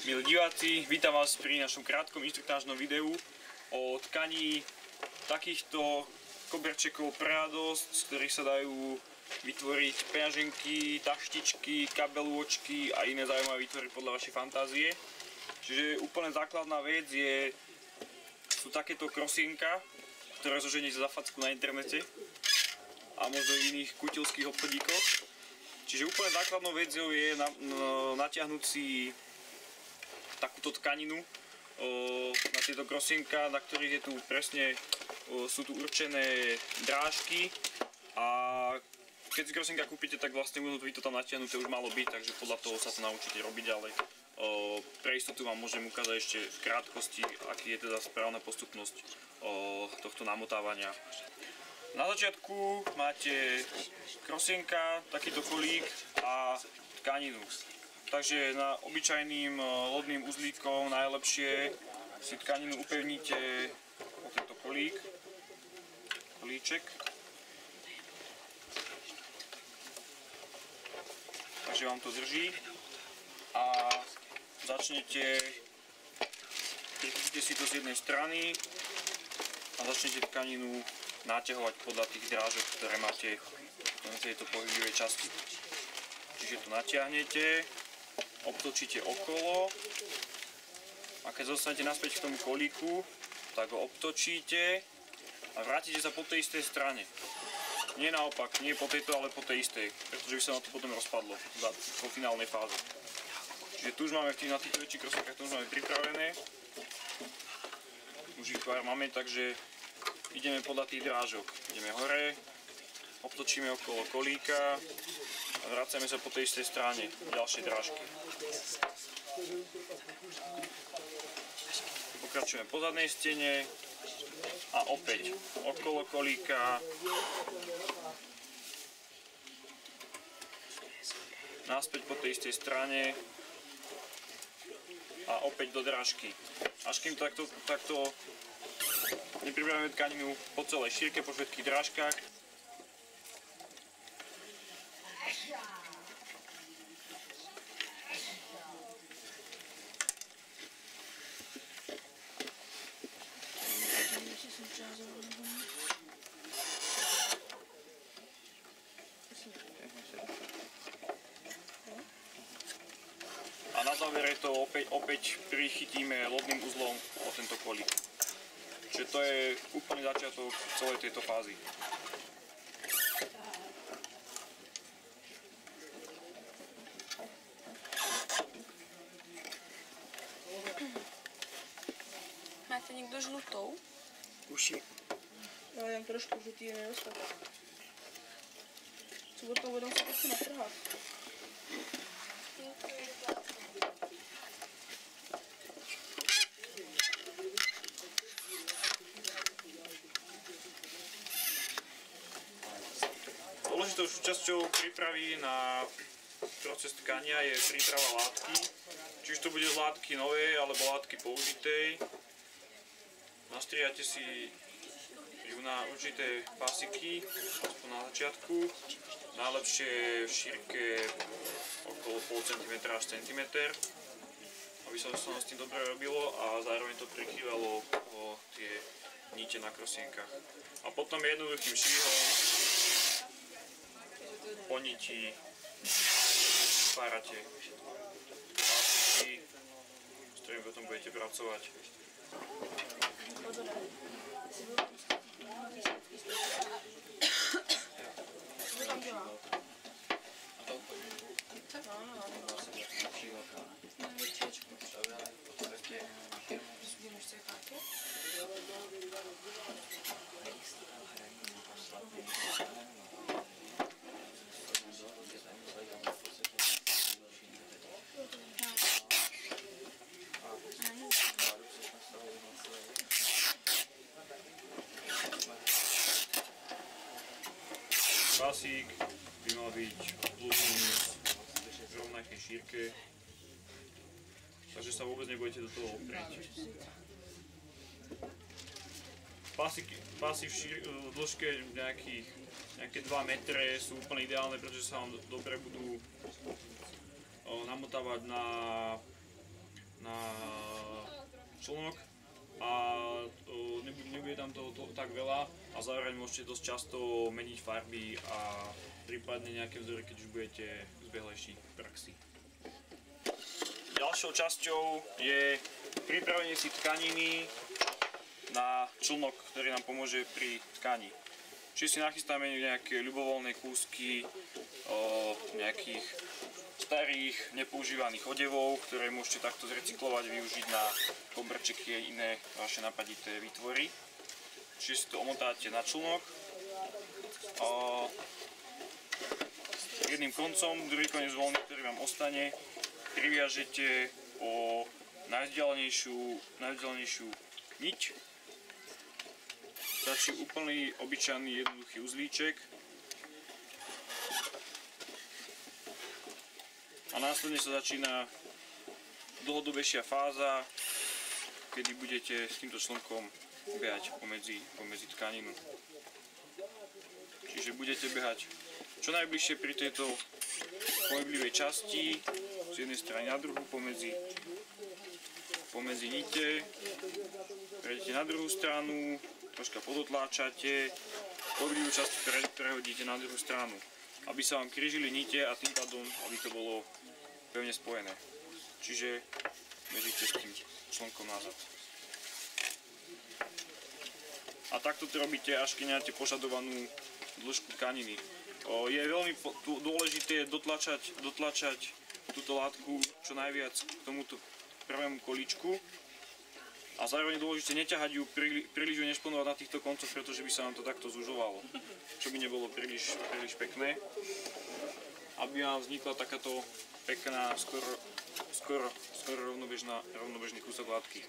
Milí diváci, vítam vás pri našom krátkom inštruktážnom videu o tkaní takýchto koberčekov pre radosť, z ktorých sa dajú vytvoriť peňaženky, taštičky, kabelôčky a iné zaujímavé výtvory podľa vašej fantázie. Čiže úplne základná vec sú takéto krosienka, ktoré zoženiete za facku na internete a možno v iných kutilských obchodíkoch. Čiže úplne základnou vecou je natiahnuť si takúto tkaninu na tieto krosienka, na ktorých je tu presne, sú tu určené drážky a keď si krosienka kúpite, tak vlastne vy to tam natiahnuté už malo byť, takže podľa toho sa to naučíte robiť, ale pre istotu vám môžem ukázať ešte v krátkosti, aký je teda správna postupnosť tohto namotávania. Na začiatku máte krosienka, takýto kolík a tkaninu. Takže na obyčajným lodným uzlíkom najlepšie si tkaninu upevníte o tento kolíček. Takže vám to drží a prichytíte si to z jednej strany a začnete tkaninu naťahovať podľa tých drážok, ktoré máte v tejto pohybivej časti. Čiže to natiahnete, obtočíte okolo a keď zostanete naspäť k tomu kolíku, tak ho obtočíte a vrátite sa po tej istej strane. Nie naopak, nie po tejto, ale po tej istej, pretože by sa na to potom rozpadlo po finálnej fáze. Čiže tu už máme na týchto väčších krosienkach, to už máme pripravené. Už ich pár máme, takže ideme podľa tých drážok. Ideme hore, obtočíme okolo kolíka a vracame sa po tej istej strane, ďalšie drážky. Pokračujeme po zadnej stene a opäť okolo kolíka, naspäť po tej istej strane a opäť do drážky. Až kým takto nepripravíme tkaninu po celej šírke, po všetkých drážkach. A na závere to opäť prichytíme lodným uzlom o tento kolík. Čiže to je úplný začiatok celej tejto fázy. Máte někdo žlutou? Uši. No, jen trošku žlutý je nedostatek. Co od toho budou se asi natrhat? Dôležitou súčasťou prípravy na proces tkania je príprava látky. Či už to bude z látky novej alebo látky použitej. Nastriate si ju na určité pasiky, aspoň na začiatku. Najlepšie v šírke okolo 0,5 cm až centimeter, aby sa s tým dobre robilo a zároveň to prikrývalo tie nite na krosienkach. A potom jednoduchým švihom po niti spárate pasiky, s ktorými potom budete pracovať. Pasík by mal byť obložený v rovnakej šírke, takže sa vôbec nebudete do toho oprieť. Pásy v dĺžke nejaké 2 metre sú úplne ideálne, pretože sa vám dobre budú namotávať na na člnok a nebude tam toho tak veľa a zároveň môžete dosť často meniť farby a prípadne nejaké vzory, keď už budete zbehlejší v praxi. Ďalšou časťou je pripravenie si tkaniny na člnok, ktorý nám pomôže pri tkaní. Čiže si nachystáme nejaké ľubovoľné kúsky nejakých starých, nepoužívaných odevov, ktoré môžete takto zrecyklovať, využiť na koberčeky a iné vaše napadité výtvory. Čiže si to omotáte na člnok jedným koncom, druhý koniec voľný, ktorý vám ostane, priviažete o najvzdialenejšiu niť. Stačí úplný, obyčajný, jednoduchý uzlíček. A následne sa začína dlhodobejšia fáza, kedy budete s týmto člnkom behať pomedzi tkaninu. Čiže budete behať čo najbližšie pri tejto pohyblivej časti, z jednej strany na druhú, pomedzi nite, prejdete na druhú stranu, troška podotláčate, pohyblivú časť prehodíte na druhú stranu, aby sa vám krížili nite a tým pádom, aby to bolo pevne spojené. Čiže bežíte s tým člnkom nazad. A takto to robíte, až keď máte požadovanú dĺžku tkaniny. Je veľmi dôležité dotlačať túto látku čo najviac k tomuto prvému kolíčku. A zároveň je dôležité neťahať ju príliš ju nešponovať na týchto koncoch, pretože by sa vám to takto zužovalo. Čo by nebolo príliš pekné. Aby vám vznikla takáto pekná, skoro rovnobežný kúsok látky.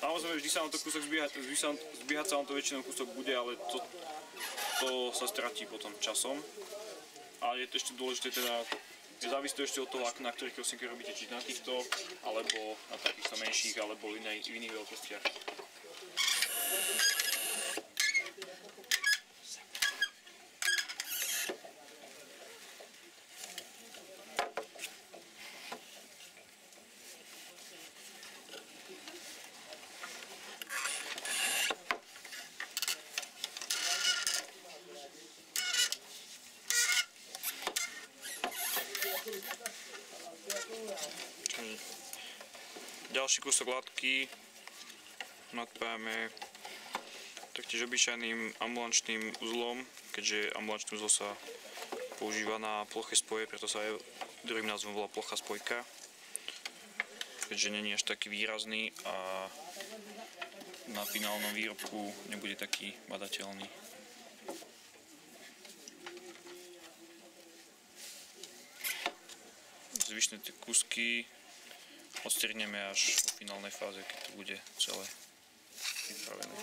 Samozrejme, vždy sa vám to kúsok zbiehať sa vám to väčšinou kúsok bude, ale to sa stratí potom časom. A je to ešte dôležité teda, závisí to ešte od toho, na ktorých krosinkách robíte, či na týchto, alebo na takýchto menších, alebo v iných veľkostiach. Ďalší kúsok látky nadpájame taktiež obyčajným ambulančným uzlom, keďže ambulančný uzol sa používa na ploché spoje, preto sa aj druhým názvom volá plochá spojka, keďže nie je až taký výrazný a na finálnom výrobku nebude taký badateľný. Zvyšné tie kúsky odstrihneme až v finálnej fáze, keď to bude celé pripravené.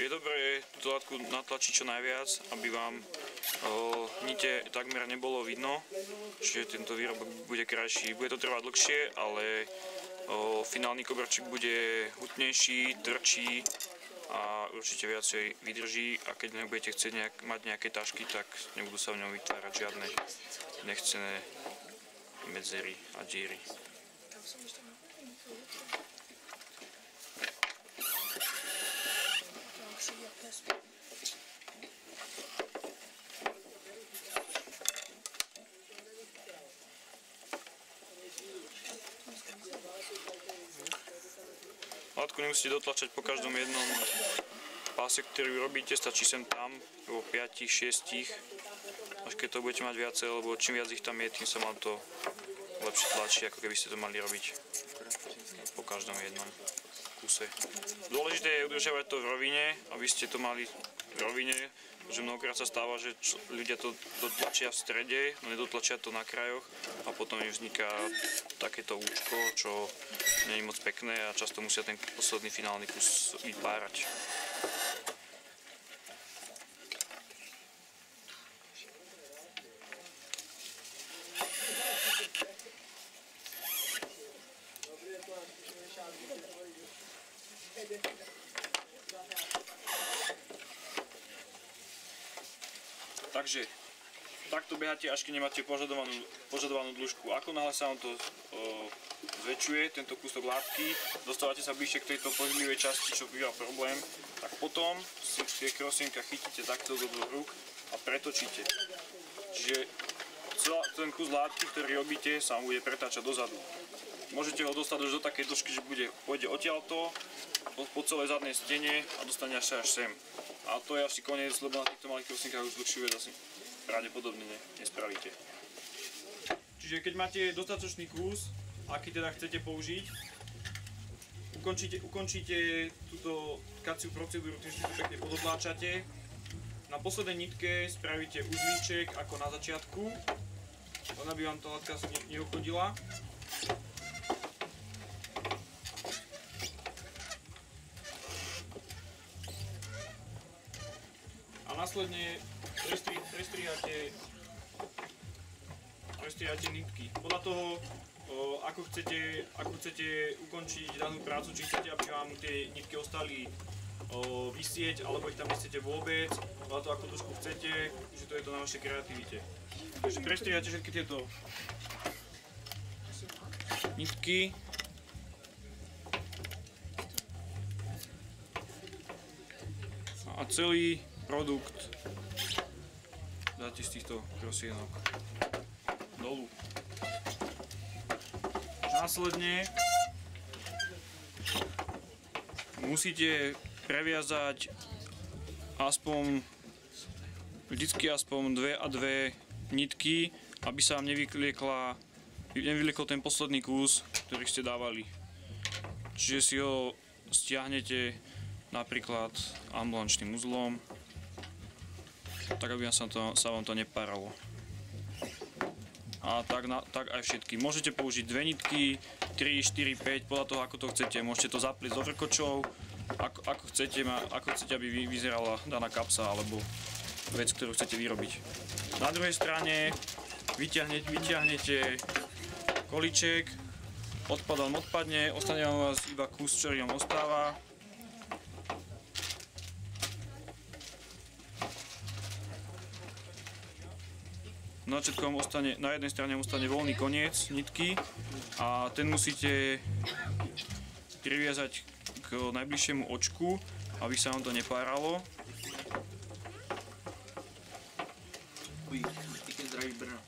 Je dobré túto látku natlačiť čo najviac, aby vám nite takmer nebolo vidno, čiže tento výrobok bude krajší. Bude to trvať dlhšie, ale finálny koberček bude hutnejší, tvrdší a určite viacej vydrží. A keď nebudete chcieť mať nejaké tašky, tak nebudú sa v ňom vytvárať žiadne nechcené medzery a diery. Látku nemusíte dotlačať po každom jednom páse, ktorý robíte, stačí sem tam, o 5, 6, až keď to budete mať viacej, lebo čím viac ich tam je, tým sa vám to lepšie tlačí, ako keby ste to mali robiť po každom jednom. kuse. Dôležité je udržiavať to v rovine, aby ste to mali v rovine, že mnohokrát sa stáva, že ľudia to dotlačia v strede, no nedotlačia to na krajoch a potom im vzniká takéto účko, čo nie je moc pekné a často musia ten posledný finálny kus vypárať. Takže takto beháte, až keď nemáte požadovanú dĺžku. Ako náhle sa vám to zväčšuje, tento kúsok látky, dostávate sa bližšie k tejto pohyblivej časti, čo býva problém, tak potom si tie krosienka chytíte takto do dvoch rúk a pretočíte. Čiže ten kus látky, ktorý robíte, sa vám bude pretáčať dozadu. Môžete ho dostať už do takej dĺžky, že pôjde odtiaľto po celej zadnej stene a dostane až sem. A to je asi koniec, lebo na týchto malých krosienkách už dlhšiu vec asi pravdepodobne nespravíte. Čiže keď máte dostatočný kus, aký teda chcete použiť, ukončíte túto tkaciu procedúru, tým, že to pekne podotláčate. Na poslednej nitke spravíte uzlíček ako na začiatku, len aby vám tá látka neuchodila. A následne prestrihate nitky. Podľa toho, ako chcete ukončiť danú prácu, či chcete, aby vám tie nitky ostali visieť, alebo ich tam nechcete vôbec, podľa toho, ako dĺžku chcete, že to je to na vašej kreativite. Takže prestrihate všetky tieto nitky. A celý produkt dáte z týchto krosienok dolu. Následne musíte previazať vždycky aspoň 2 a 2 nitky, aby sa vám nevyvliekol ten posledný kus, ktorý ste dávali. Čiže si ho stiahnete napríklad ambulančným uzlom, tak aby sa vám to nepáralo. A tak aj všetky. Môžete použiť 2 nitky, 3, 4, 5, podľa toho, ako to chcete. Môžete to zapliesť do vrkočov, ako chcete, aby vyzerala daná kapsa alebo vec, ktorú chcete vyrobiť. Na druhej strane vyťahnete kolíček, odpad vám odpadne, ostane vám vás iba kus, ktorý vám ostáva. Na jednej strane ostane voľný koniec nitky a ten musíte priviazať k najbližšiemu očku, aby sa vám to nepáralo. Ty zdraví Brno.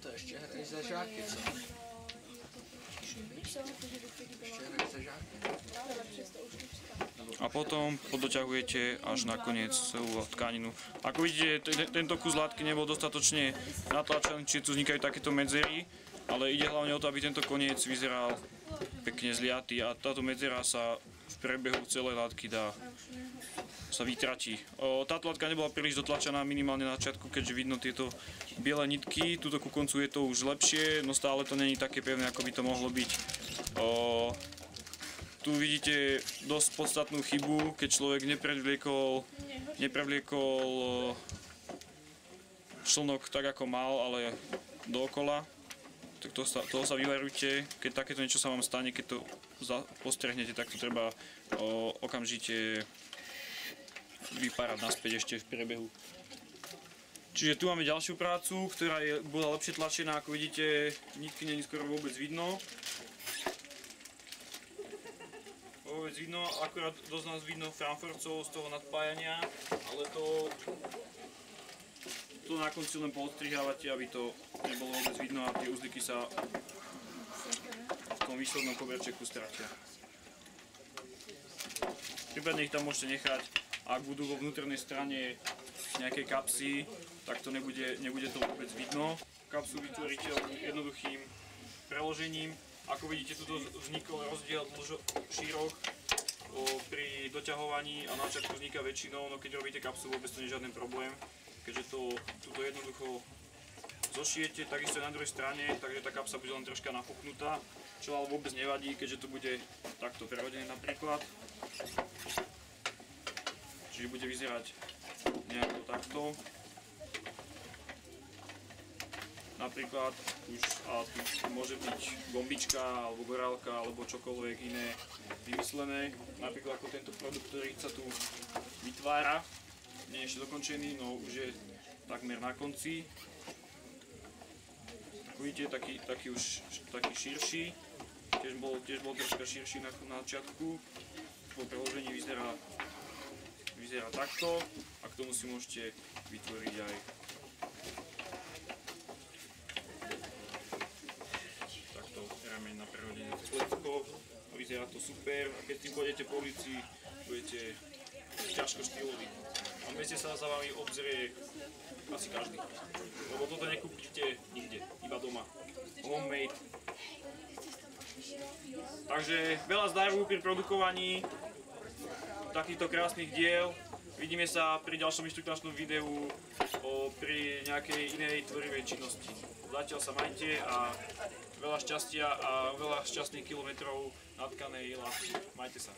To ještě hraj za žáky, co? Ještě hraj za žáky. A potom podoťahujete až nakoniec celú tkaninu. Ako vidíte, tento kus látky nebol dostatočne natlačený, čiže tu vznikajú takéto medzery, ale ide hlavne o to, aby tento koniec vyzeral pekne zliatý a táto medzera sa v prebehu celej látky sa vytratí. Táto látka nebola príliš dotlačená minimálne na začiatku, keďže vidno tieto biele nitky. Tuto ku koncu je to už lepšie, no stále to není také pevné, ako by to mohlo byť. Tu vidíte dosť podstatnú chybu, keď človek neprevliekol člnok tak, ako mal, ale dookola. Tak toho sa vyvarujte. Keď takéto niečo sa vám stane, keď to postrehnete, tak to treba okamžite vypárať naspäť ešte v priebehu. Čiže tu máme ďalšiu prácu, ktorá bola lepšie tlačená. Ako vidíte, nitky není skoro vôbec vidno. Akurát dosť nás vidno framforcov z toho nadpájania, ale to na konci len poodstrihávate, aby to nebolo vôbec vidno a tie uzlíky sa v tom výslednom koberčeku stratia. Prípadne ich tam môžete nechať, ak budú vo vnútornej strane nejakej kapsy, tak to nebude to vôbec vidno. Kapsu vytvoríte jednoduchým preložením. Ako vidíte, tu vznikol rozdiel šírok pri doťahovaní a na začiatku vzniká väčšinou, no keď robíte kapsu, vôbec to nie je žiaden problém, keďže túto jednoducho zošijete, takisto na druhej strane, takže tá kapsa bude len troška nafúknutá, čo ale vôbec nevadí, keďže to bude takto prerodené napríklad. Čiže bude vyzerať nejako takto. Napríklad už tu môže byť gombička, alebo gorálka, alebo čokoľvek iné vymyslené. Napríklad ako tento produkt, ktorý sa tu vytvára, nie je ešte dokončený, no už je takmer na konci. Ako vidíte, taký širší, tiež bol troška širší na začiatku. Po preložení vyzerá takto a k tomu si môžete vytvoriť aj takto rameň na prerodenie klecko. Vyzerá to super a keď s tým pôjdete po ulici, budete ťažko štýloví. A v meste sa za vami obzrie asi každý, lebo toto nekúpite nikde, iba doma. Homemade. Takže veľa zdaru pri produkovaní takýchto krásnych diel. Vidíme sa pri ďalšom inštruktážnom videu pri nejakej inej tvorivej činnosti. Zatiaľ sa majte a veľa šťastia a veľa šťastných kilometrov natkanej lásky. Majte sa.